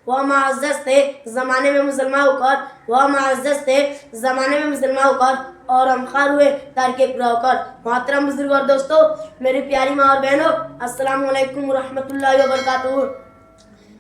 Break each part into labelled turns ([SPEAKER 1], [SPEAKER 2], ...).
[SPEAKER 1] वह मुअज़्ज़ज़ थे ज़माने में मुसलमान होकर, वह मुअज़्ज़ज़ थे ज़माने में मुसलमान होकर और हम खार हुए तारीख़ पूरा होकर। मोहतरम बुजुर्ग और दोस्तों, मेरी प्यारी माँ और बहनों, अस्सलामु अलैकुम रहमतुल्लाहि व बरकातुहू।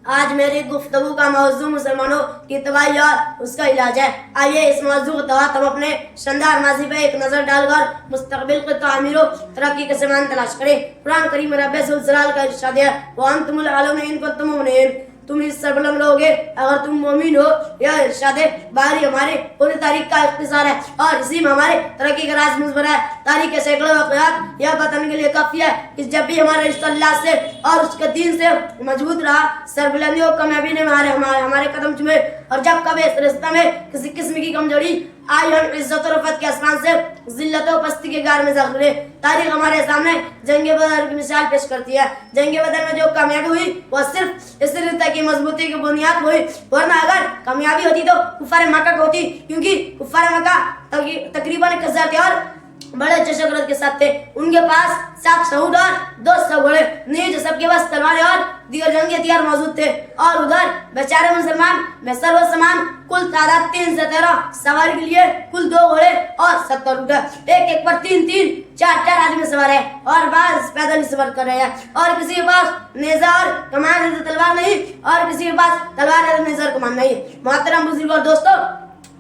[SPEAKER 1] आज मेरी गुफ्तगू का मौजू मुसलमानों की तबाही और उसका इलाज है। आइए इस मौजू के तहत हम अपने शानदार माजी पे एक नज़र डालकर मुस्तकबिल के तामीर और तरक्की के सामान तलाश करें। कुरान करीम में रब्बे ज़ुल जलाल का इरशाद है, व अंतुमुल आलम इन कुंतुम मुमिनीन, तुम इस सरबलंद लोगे अगर तुम मोमिन हो। यह इरशाद बारी हमारे पूरी तारीख का इख्तिसार है और इसी में हमारे तरक्की का राज मुज़बर है। तारीख के सैकड़ों वाक़यात यह बताने के लिए काफ़ी है कि जब भी हमारा रिश्ता अल्लाह से और उसके दीन से मजबूत रहा, सरबुलंदी और कामयाबी ने हमारे कदम चुमे, और जब कभी इस रिश्ते में किसी किस्म की कमजोरी आई, हम इज्जत और रफ़त के आसमान से जिल्लत और पस्ती के गार में दाखिल हुए। तारीख हमारे सामने जंग बदर की मिसाल पेश करती है। जंग बदर में जो कामयाबी हुई वह सिर्फ इस रिश्ते की मजबूती की बुनियाद हुई, वरना अगर कामयाबी होती तो कुफ़ार मक्का को होती, क्योंकि कुफ़ार मक्का तकरीबन 1000 थे और बड़े जशगरत के साथ थे। उनके पास 7 सहूद और 200 घोड़े, नीज सबके पास तलवारें और दीगर जंगी हथियार मौजूद थे। और उधर बेचारे मुसलमान में सर्व सामान कुल तादाद 3 से 13, सवारी के लिए कुल 2 घोड़े और 70 ऊँट, एक पर 3-3 4-4 आदमी सवार है और बाज पैदल सवार कर रहे हैं। और किसी के पास नेजा और कमान तलवार नहीं, और किसी के पास तलवार है नेजा और कमान नहीं। मोहतरम बुजुर्ग और दोस्तों,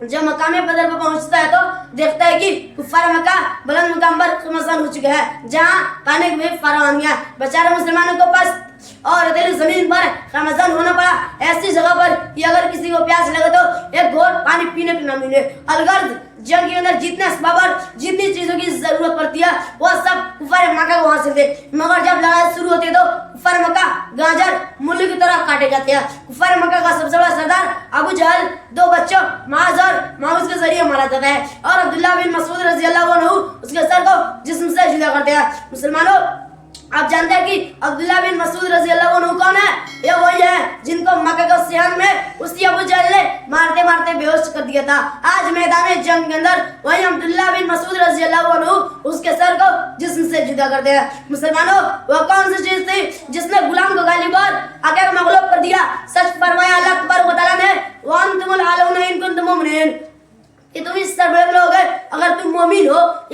[SPEAKER 1] जब मकाम बदर पर पहुंचता है तो देखता है कि कुफार मक्का बुलंद मुकाम पर खमसान हो चुके हैं, जहां पानी की फरावानी है। बेचारे मुसलमानों को पास और रेतीली जमीन पर खमसान होना पड़ा, ऐसी जगह पर कि अगर किसी को प्यास लगे तो एक घोट पानी पीने को न मिले। अलगर्ज जंग के अंदर जितने असबाब और जितनी चीजों की जरूरत पड़ती है वह सब कुफार मक्का को हासिल थे, मगर जब लड़ाई शुरू होती है तो कुफार मक्का गाजर मूली की तरह काटे जाते हैं। कुफार मक्का का सबसे बड़ा सरदार अबू जहल 2 बच्चों माज और माउस के जरिए मारा जाता है, और अब्दुल्ला बिन मसूद रज़ी अल्लाहु अन्हु उसके सर को जिस्म से जुदा करते हैं। मुसलमानों, आप जानते हैं कि अब्दुल्ला बिन मसूद रज़ी अल्लाहु अन्हु कौन है? ये वही है जिनको मक्का के सियान में उसी अबू जहल ने मारते मारते बेहोश कर दिया था। आज मैदान जंग के अंदर वही अब्दुल्ला बिन मसूद रज़ी अल्लाहु अन्हु उसके सर को जिस्म से जुदा कर दिया। मुसलमानों, वह कौन सी चीज थी जिसने गुलाम को